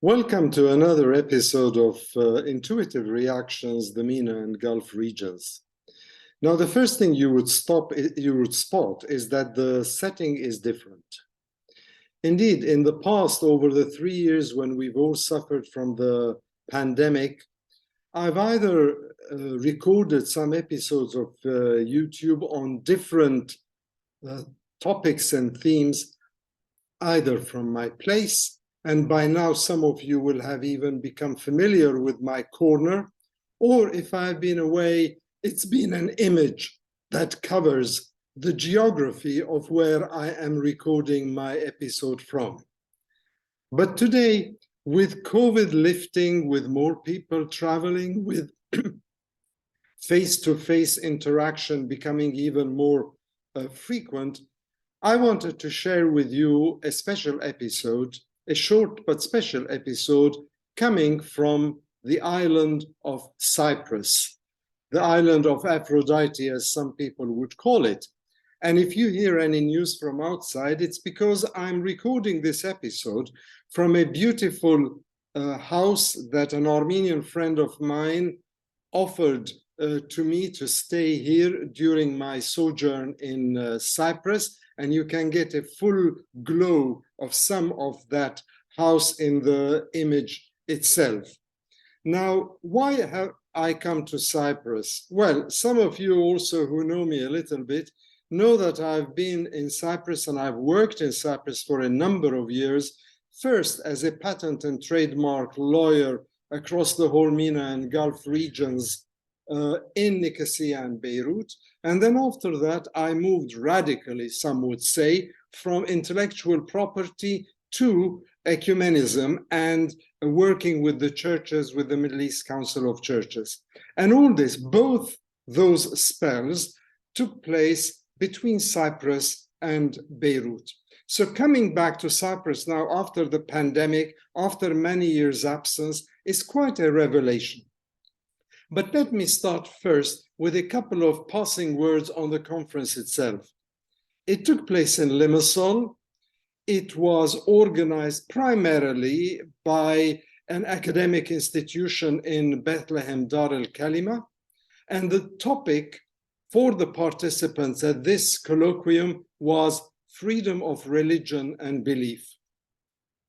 Welcome to another episode of Intuitive Reactions, the MENA and Gulf regions. Now, the first thing you would spot is that the setting is different. Indeed, in the past, over the 3 years when we've all suffered from the pandemic, I've either recorded some episodes of YouTube on different topics and themes, either from my place, and by now some of you will have even become familiar with my corner, or if I've been away, it's been an image that covers the geography of where I am recording my episode from. But today, with COVID lifting, with more people traveling, with face-to-face interaction becoming even more frequent, I wanted to share with you a special episode, a short but special episode coming from the island of Cyprus, the island of Aphrodite, as some people would call it. And if you hear any news from outside, it's because I'm recording this episode from a beautiful house that an Armenian friend of mine offered to me to stay here during my sojourn in Cyprus. And you can get a full glow of some of that house in the image itself. Now, why have I come to Cyprus? Well, some of you also who know me a little bit know that I've been in Cyprus and I've worked in Cyprus for a number of years, first as a patent and trademark lawyer across the whole MENA and Gulf regions in Nicosia and Beirut. And then after that, I moved radically, some would say, from intellectual property to ecumenism and working with the churches, with the Middle East Council of Churches. And all this, both those spells took place between Cyprus and Beirut. So coming back to Cyprus now after the pandemic, after many years' absence, is quite a revelation. But let me start first with a couple of passing words on the conference itself. It took place in Limassol. It was organized primarily by an academic institution in Bethlehem, Dar el-Kalima. And the topic for the participants at this colloquium was freedom of religion and belief.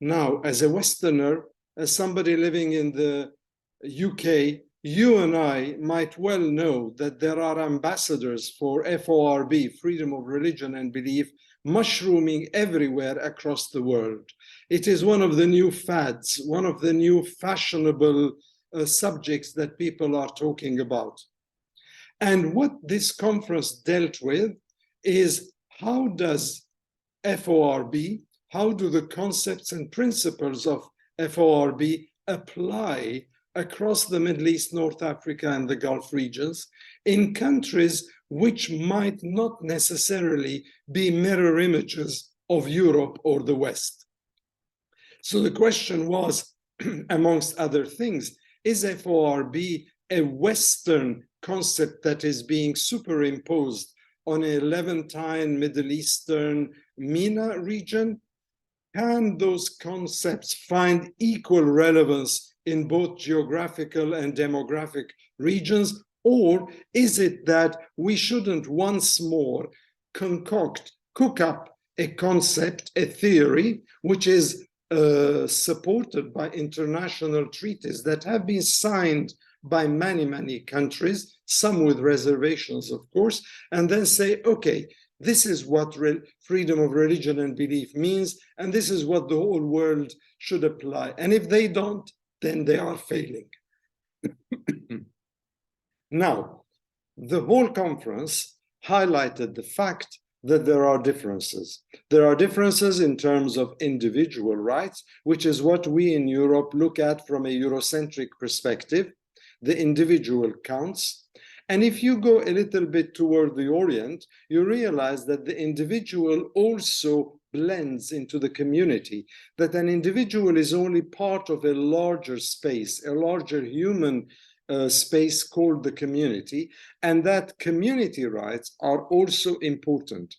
Now, as a Westerner, as somebody living in the UK, you and I might well know that there are ambassadors for FoRB, freedom of religion and belief, mushrooming everywhere across the world. It is one of the new fads, one of the new fashionable subjects that people are talking about. And what this conference dealt with is how does FoRB, how do the concepts and principles of FoRB apply across the Middle East, North Africa, and the Gulf regions in countries which might not necessarily be mirror images of Europe or the West. So the question was, amongst other things, is FoRB a Western concept that is being superimposed on a Levantine, Middle Eastern, MENA region? Can those concepts find equal relevance in both geographical and demographic regions? Or is it that we shouldn't once more cook up a concept, a theory, which is supported by international treaties that have been signed by many, many countries, some with reservations, of course, and then say, okay, this is what freedom of religion and belief means, and this is what the whole world should apply. And if they don't, then they are failing. Now, the whole conference highlighted the fact that there are differences. There are differences in terms of individual rights, which is what we in Europe look at from a Eurocentric perspective. The individual counts. And if you go a little bit toward the Orient, you realize that the individual also blends into the community, that an individual is only part of a larger space, a larger human space called the community, and that community rights are also important.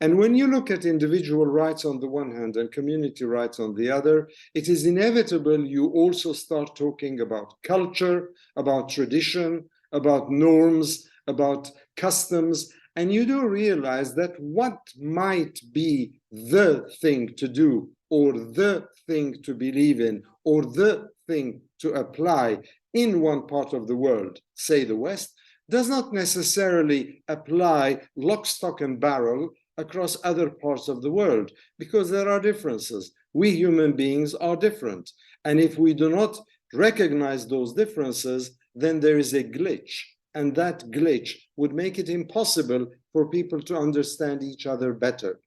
And when you look at individual rights on the one hand and community rights on the other, it is inevitable you also start talking about culture, about tradition, about norms, about customs, and you do realize that what might be the thing to do, or the thing to believe in, or the thing to apply in one part of the world, say the West, does not necessarily apply lock, stock, and barrel across other parts of the world, because there are differences. We human beings are different. And if we do not recognize those differences, then there is a glitch. And that glitch would make it impossible for people to understand each other better.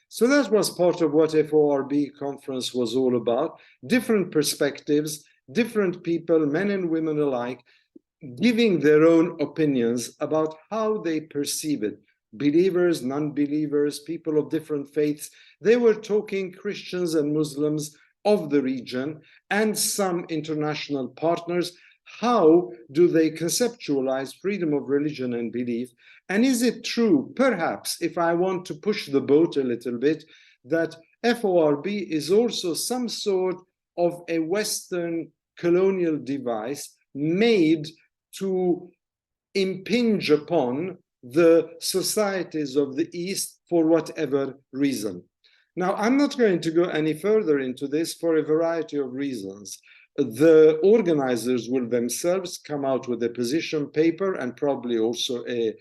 So that was part of what FoRB conference was all about. Different perspectives, different people, men and women alike, giving their own opinions about how they perceive it. Believers, non-believers, people of different faiths. They were talking Christians and Muslims of the region and some international partners. How do they conceptualize freedom of religion and belief? And is it true, perhaps, if I want to push the boat a little bit, that FoRB is also some sort of a Western colonial device made to impinge upon the societies of the East for whatever reason? Now, I'm not going to go any further into this for a variety of reasons. The organizers will themselves come out with a position paper and probably also a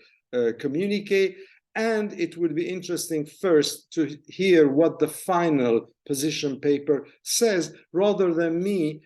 communique, and it would be interesting first to hear what the final position paper says, rather than me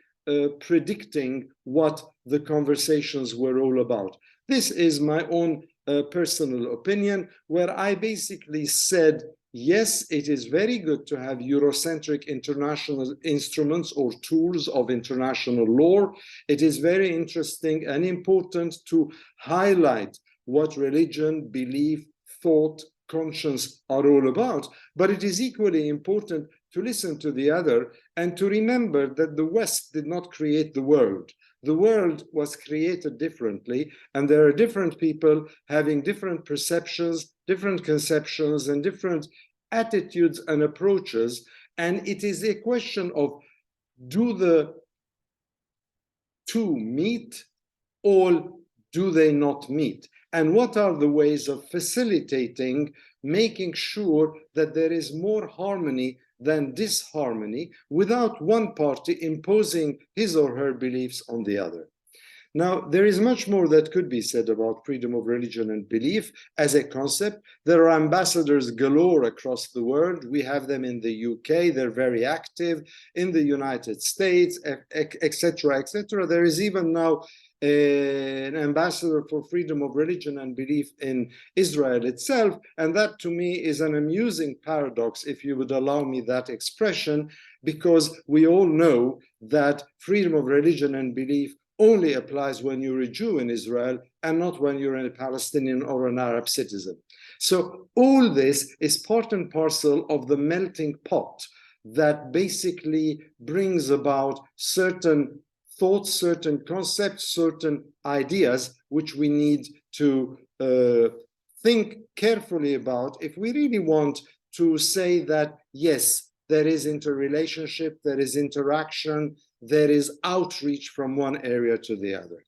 predicting what the conversations were all about. This is my own personal opinion, where I basically said, yes, it is very good to have Eurocentric international instruments or tools of international law. It is very interesting and important to highlight what religion, belief, thought, conscience are all about. But it is equally important to listen to the other and to remember that the West did not create the world. The world was created differently, and there are different people having different perceptions, different conceptions, and different attitudes and approaches. And it is a question of, do the two meet, or do they not meet? And what are the ways of facilitating, making sure that there is more harmony than disharmony, without one party imposing his or her beliefs on the other? Now, there is much more that could be said about freedom of religion and belief as a concept. There are ambassadors galore across the world. We have them in the UK. They're very active in the United States, etc., etc. There is even now an ambassador for freedom of religion and belief in Israel itself. And that, to me, is an amusing paradox, if you would allow me that expression, because we all know that freedom of religion and belief only applies when you're a Jew in Israel and not when you're a Palestinian or an Arab citizen. So all this is part and parcel of the melting pot that basically brings about certain thoughts, certain concepts, certain ideas, which we need to think carefully about if we really want to say that, yes, there is interrelationship, there is interaction, there is outreach from one area to the other.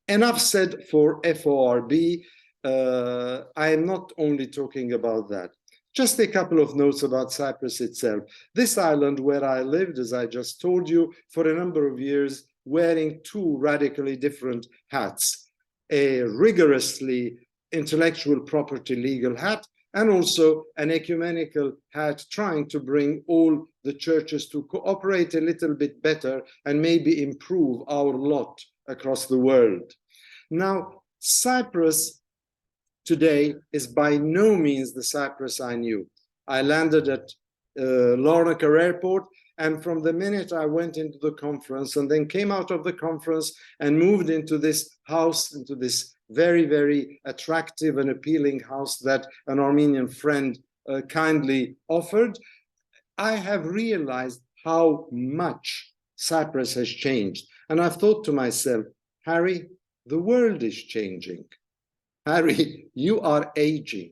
Enough said for FoRB. I am not only talking about that. Just a couple of notes about Cyprus itself. This island where I lived, as I just told you, for a number of years, wearing two radically different hats, a rigorously intellectual property legal hat, and also an ecumenical hat, trying to bring all the churches to cooperate a little bit better and maybe improve our lot across the world. Now, Cyprus today is by no means the Cyprus I knew. I landed at Larnaca Airport, and from the minute I went into the conference and then came out of the conference and moved into this house, into this very, very attractive and appealing house that an Armenian friend kindly offered, I have realized how much Cyprus has changed. And I've thought to myself, Harry, the world is changing. Harry, you are aging.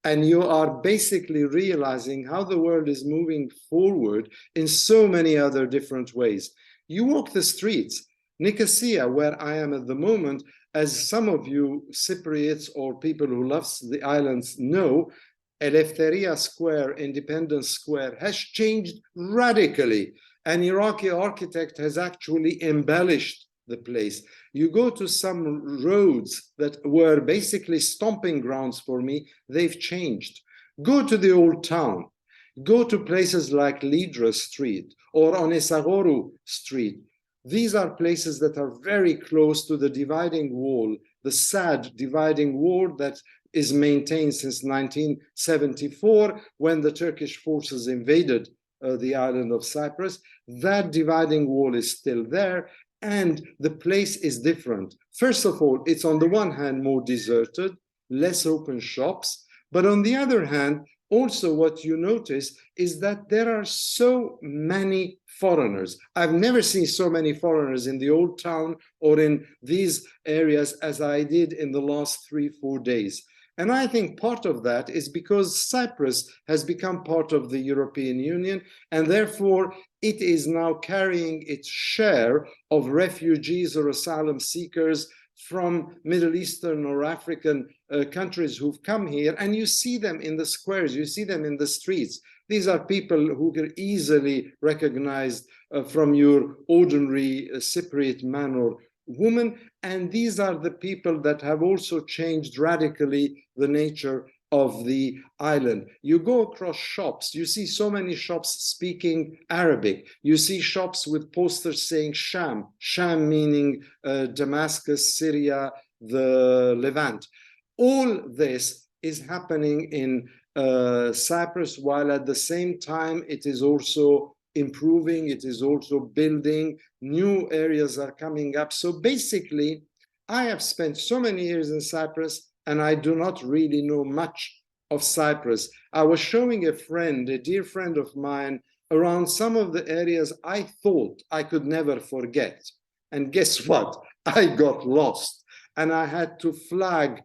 and you are basically realizing how the world is moving forward in so many other different ways. You walk the streets. Nicosia, where I am at the moment, as some of you Cypriots or people who love the islands know, Eleftheria Square, Independence Square, has changed radically. An Iraqi architect has actually embellished the place. You go to some roads that were basically stomping grounds for me, they've changed. Go to the old town. Go to places like Lidra Street or Onesagoru Street. These are places that are very close to the dividing wall, the sad dividing wall that is maintained since 1974 when the Turkish forces invaded the island of Cyprus. That dividing wall is still there, and the place is different. First of all, it's on the one hand more deserted, less open shops, but on the other hand, also what you notice is that there are so many foreigners. I've never seen so many foreigners in the old town or in these areas as I did in the last 3-4 days. And I think part of that is because Cyprus has become part of the European Union, and therefore it is now carrying its share of refugees or asylum seekers from Middle Eastern or African countries who've come here, and you see them in the squares, you see them in the streets. These are people who are easily recognized from your ordinary Cypriot man or woman, and these are the people that have also changed radically the nature of the island. You go across shops, you see so many shops speaking Arabic. You see shops with posters saying Sham, Sham meaning Damascus, Syria, the Levant. All this is happening in Cyprus, while at the same time it is also improving, it is also building, new areas are coming up. So basically, I have spent so many years in Cyprus and I do not really know much of Cyprus. I was showing a friend, a dear friend of mine, around some of the areas I thought I could never forget. And guess what? I got lost and I had to flag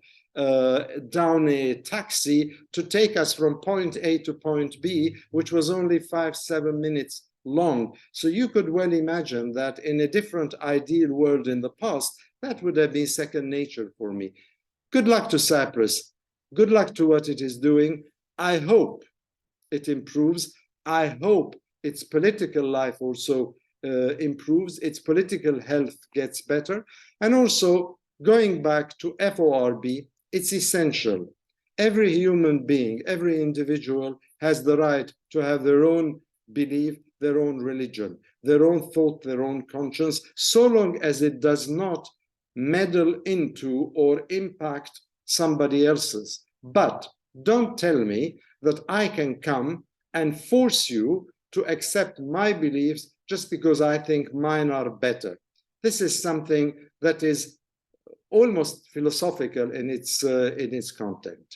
down a taxi to take us from point A to point B, which was only 5-7 minutes long. So you could well imagine that in a different ideal world in the past, that would have been second nature for me. Good luck to Cyprus. Good luck to what it is doing. I hope it improves. I hope its political life also improves. Its political health gets better. And also, going back to FoRB, it's essential. Every human being, every individual has the right to have their own belief, their own religion, their own thought, their own conscience, so long as it does not meddle into or impact somebody else's. But don't tell me that I can come and force you to accept my beliefs just because I think mine are better. This is something that is almost philosophical in its content.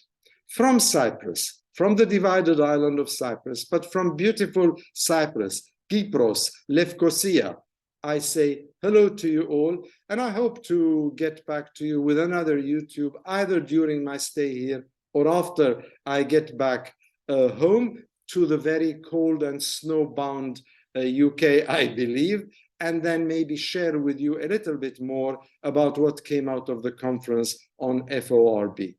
From Cyprus, from the divided island of Cyprus, but from beautiful Cyprus, Kypros, Lefkosia, I say hello to you all, and I hope to get back to you with another YouTube, either during my stay here or after I get back home to the very cold and snowbound UK, I believe, and then maybe share with you a little bit more about what came out of the conference on FoRB.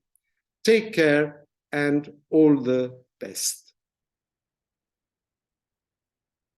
Take care and all the best.